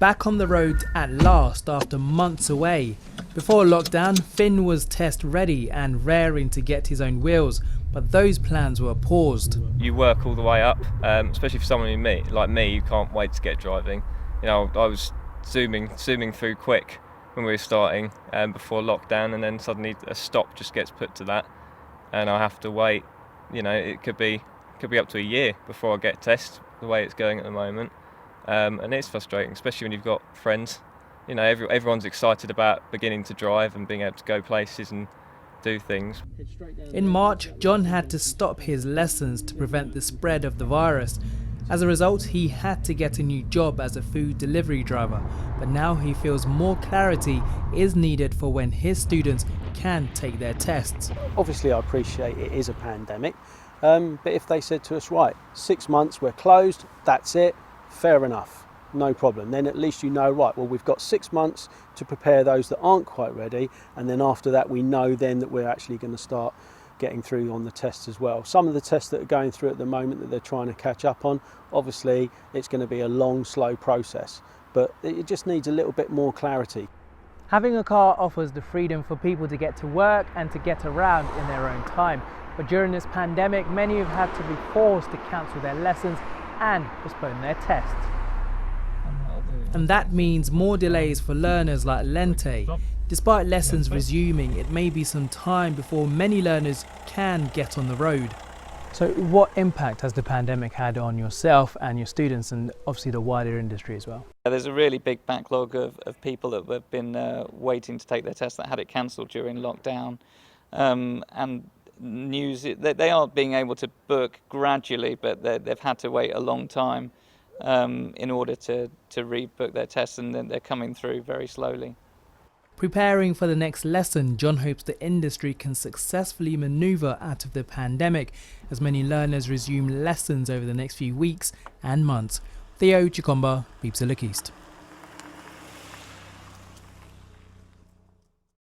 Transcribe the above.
Back on the road at last after months away. Before lockdown, Finn was test ready and raring to get his own wheels, but those plans were paused. You work all the way up, especially for someone like me, you can't wait to get driving. You know, I was zooming through quick when we were starting before lockdown, and then suddenly a stop just gets put to that, and I have to wait. You know, it could be up to a year before I get a test, the way it's going at the moment. And it's frustrating, especially when you've got friends. You know, everyone's excited about beginning to drive and being able to go places and do things. In March, John had to stop his lessons to prevent the spread of the virus. As a result, he had to get a new job as a food delivery driver, but now he feels more clarity is needed for when his students can take their tests. Obviously, I appreciate it is a pandemic, but if they said to us, right, 6 months, we're closed, that's it, fair enough, no problem. Then at least you know, right, well, we've got 6 months to prepare those that aren't quite ready, and then after that we know then that we're actually going to start getting through on the tests as well. Some of the tests that are going through at the moment that they're trying to catch up on, obviously it's going to be a long, slow process, but it just needs a little bit more clarity. Having a car offers the freedom for people to get to work and to get around in their own time. But during this pandemic, many have had to be forced to cancel their lessons and postpone their tests. And that means more delays for learners like Lente. Despite lessons resuming, it may be some time before many learners can get on the road. So what impact has the pandemic had on yourself and your students, and obviously the wider industry as well? There's a really big backlog of people that have been waiting to take their test that had it cancelled during lockdown. And news, they are being able to book gradually, but they've had to wait a long time in order to rebook their tests, and then they're coming through very slowly. Preparing for the next lesson, John hopes the industry can successfully manoeuvre out of the pandemic as many learners resume lessons over the next few weeks and months. Theo Chikomba, BBC Look East.